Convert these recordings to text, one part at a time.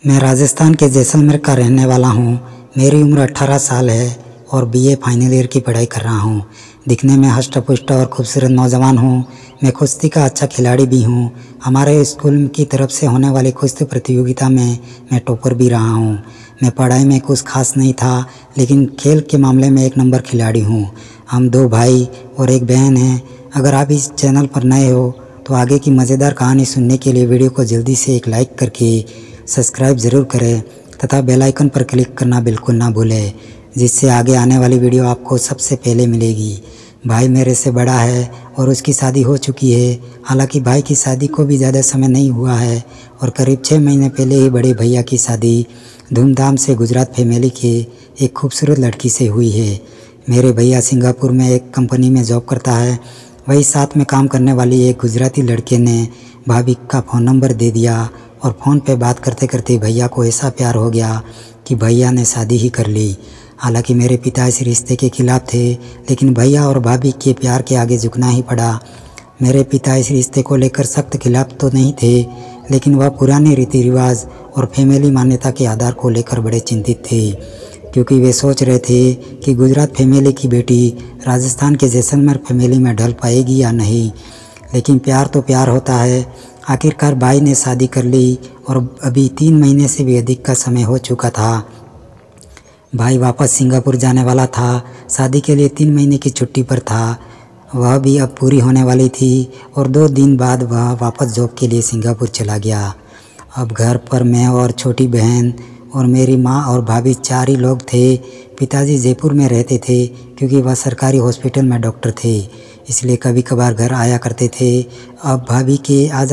मैं राजस्थान के जैसलमेर का रहने वाला हूँ। मेरी उम्र 18 साल है और बीए फाइनल ईयर की पढ़ाई कर रहा हूँ। दिखने में हष्ट-पुष्ट और खूबसूरत नौजवान हूँ। मैं कुश्ती का अच्छा खिलाड़ी भी हूँ। हमारे स्कूल की तरफ से होने वाली कुश्ती प्रतियोगिता में मैं टॉपर भी रहा हूँ। मैं पढ़ाई में कुछ खास नहीं था, लेकिन खेल के मामले में एक नंबर खिलाड़ी हूँ। हम 2 भाई और एक बहन हैं। अगर आप इस चैनल पर नए हो तो आगे की मज़ेदार कहानी सुनने के लिए वीडियो को जल्दी से एक लाइक करके सब्सक्राइब ज़रूर करें तथा बेल आइकन पर क्लिक करना बिल्कुल ना भूलें, जिससे आगे आने वाली वीडियो आपको सबसे पहले मिलेगी। भाई मेरे से बड़ा है और उसकी शादी हो चुकी है। हालांकि भाई की शादी को भी ज़्यादा समय नहीं हुआ है और करीब 6 महीने पहले ही बड़े भैया की शादी धूमधाम से गुजरात फैमिली के एक खूबसूरत लड़की से हुई है। मेरे भैया सिंगापुर में एक कंपनी में जॉब करता है। वही साथ में काम करने वाली एक गुजराती लड़के ने भाभी का फ़ोन नंबर दे दिया और फ़ोन पे बात करते करते भैया को ऐसा प्यार हो गया कि भैया ने शादी ही कर ली। हालांकि मेरे पिता इस रिश्ते के खिलाफ़ थे, लेकिन भैया और भाभी के प्यार के आगे झुकना ही पड़ा। मेरे पिता इस रिश्ते को लेकर सख्त खिलाफ तो नहीं थे, लेकिन वह पुराने रीति रिवाज और फैमिली मान्यता के आधार को लेकर बड़े चिंतित थे, क्योंकि वे सोच रहे थे कि गुजरात फैमिली की बेटी राजस्थान के जैसलमेर फैमिली में ढल पाएगी या नहीं। लेकिन प्यार तो प्यार होता है। आखिरकार भाई ने शादी कर ली और अभी 3 महीने से भी अधिक का समय हो चुका था। भाई वापस सिंगापुर जाने वाला था। शादी के लिए 3 महीने की छुट्टी पर था। वह भी अब पूरी होने वाली थी और 2 दिन बाद वह वापस जॉब के लिए सिंगापुर चला गया। अब घर पर मैं और छोटी बहन और मेरी माँ और भाभी 4 ही लोग थे। पिताजी जयपुर में रहते थे, क्योंकि वह सरकारी हॉस्पिटल में डॉक्टर थे, इसलिए कभी कभार घर आया करते थे। अब भाभी के आ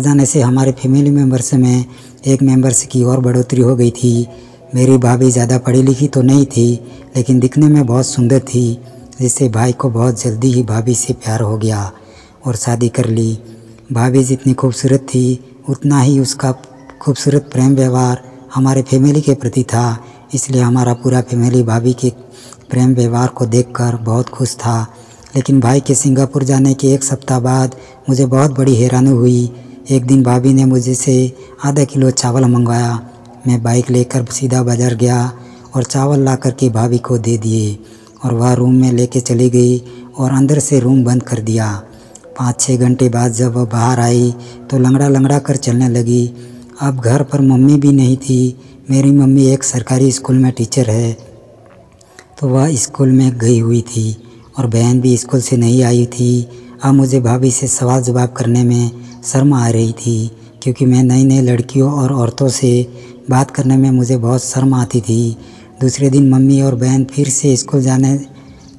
जाने से हमारे फैमिली मेम्बर्स में एक मेंबर्स की और बढ़ोतरी हो गई थी। मेरी भाभी ज़्यादा पढ़ी लिखी तो नहीं थी, लेकिन दिखने में बहुत सुंदर थी, जिससे भाई को बहुत जल्दी ही भाभी से प्यार हो गया और शादी कर ली। भाभी जितनी खूबसूरत थी, उतना ही उसका खूबसूरत प्रेम व्यवहार हमारे फैमिली के प्रति था, इसलिए हमारा पूरा फैमिली भाभी के प्रेम व्यवहार को देखकर बहुत खुश था। लेकिन भाई के सिंगापुर जाने के 1 सप्ताह बाद मुझे बहुत बड़ी हैरानी हुई। एक दिन भाभी ने मुझे से आधा किलो चावल मंगवाया। मैं बाइक लेकर सीधा बाज़ार गया और चावल ला कर के भाभी को दे दिए और वह रूम में लेके चली गई और अंदर से रूम बंद कर दिया। 5-6 घंटे बाद जब वह बाहर आई तो लंगड़ा लंगड़ा कर चलने लगी। अब घर पर मम्मी भी नहीं थी। मेरी मम्मी एक सरकारी स्कूल में टीचर है, तो वह स्कूल में गई हुई थी और बहन भी स्कूल से नहीं आई थी। अब मुझे भाभी से सवाल जवाब करने में शर्म आ रही थी, क्योंकि मैं नई नई लड़कियों और औरतों से बात करने में मुझे बहुत शर्म आती थी। दूसरे दिन मम्मी और बहन फिर से स्कूल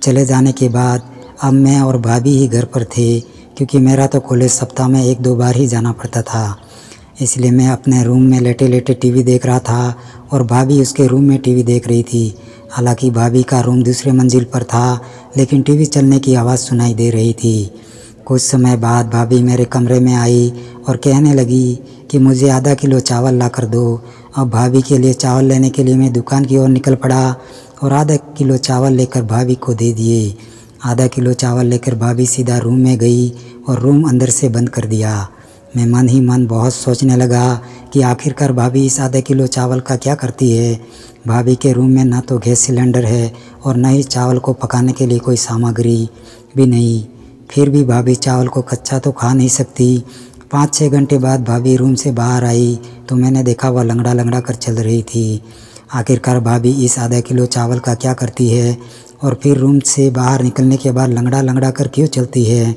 चले जाने के बाद अब मैं और भाभी ही घर पर थे, क्योंकि मेरा तो कॉलेज सप्ताह में 1-2 बार ही जाना पड़ता था। इसलिए मैं अपने रूम में लेटे लेटे टीवी देख रहा था और भाभी उसके रूम में टीवी देख रही थी। हालांकि भाभी का रूम दूसरे मंजिल पर था, लेकिन टीवी चलने की आवाज़ सुनाई दे रही थी। कुछ समय बाद भाभी मेरे कमरे में आई और कहने लगी कि मुझे आधा किलो चावल ला कर दो। अब भाभी के लिए चावल लेने के लिए मैं दुकान की ओर निकल पड़ा और आधा किलो चावल लेकर भाभी को दे दिए। आधा किलो चावल लेकर भाभी सीधा रूम में गई और रूम अंदर से बंद कर दिया। मैं मन ही मन बहुत सोचने लगा कि आखिरकार भाभी इस आधा किलो चावल का क्या करती है। भाभी के रूम में ना तो गैस सिलेंडर है और न ही चावल को पकाने के लिए कोई सामग्री भी नहीं। फिर भी भाभी चावल को कच्चा तो खा नहीं सकती। 5-6 घंटे बाद भाभी रूम से बाहर आई तो मैंने देखा वह लंगड़ा लंगड़ा कर चल रही थी। आखिरकार भाभी इस आधा किलो चावल का क्या करती है और फिर रूम से बाहर निकलने के बाद लंगड़ा लंगड़ा कर क्यों चलती है।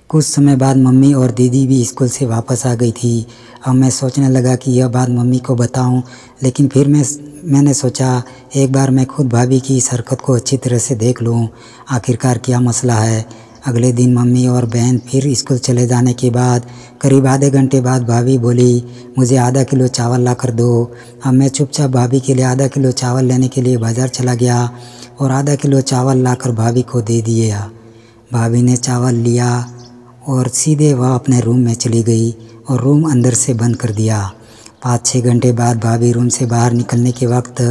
कुछ समय बाद मम्मी और दीदी भी स्कूल से वापस आ गई थी। अब मैं सोचने लगा कि यह बात मम्मी को बताऊं, लेकिन फिर मैंने सोचा एक बार मैं खुद भाभी की इस हरकत को अच्छी तरह से देख लूं, आखिरकार क्या मसला है। अगले दिन मम्मी और बहन फिर स्कूल चले जाने के बाद करीब आधे घंटे बाद भाभी बोली, मुझे आधा किलो चावल ला कर दो। अब मैं चुपचाप भाभी के लिए आधा किलो चावल लेने के लिए बाज़ार चला गया और आधा किलो चावल लाकर भाभी को दे दिया। भाभी ने चावल लिया और सीधे वह अपने रूम में चली गई और रूम अंदर से बंद कर दिया। 5-6 घंटे बाद भाभी रूम से बाहर निकलने के वक्त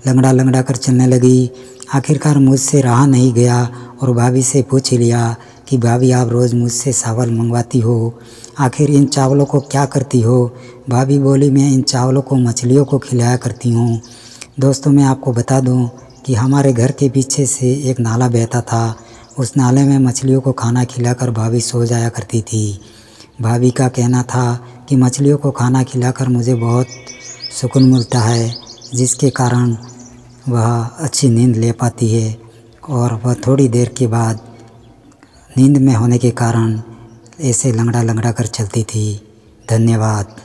लंगड़ा लंगड़ा कर चलने लगी। आखिरकार मुझसे रहा नहीं गया और भाभी से पूछ लिया कि भाभी आप रोज़ मुझसे चावल मंगवाती हो, आखिर इन चावलों को क्या करती हो। भाभी बोली मैं इन चावलों को मछलियों को खिलाया करती हूँ। दोस्तों मैं आपको बता दूँ कि हमारे घर के पीछे से एक नाला बहता था, उस नाले में मछलियों को खाना खिलाकर भाभी सो जाया करती थी। भाभी का कहना था कि मछलियों को खाना खिलाकर मुझे बहुत सुकून मिलता है, जिसके कारण वह अच्छी नींद ले पाती है और वह थोड़ी देर के बाद नींद में होने के कारण ऐसे लंगड़ा लंगड़ा कर चलती थी। धन्यवाद।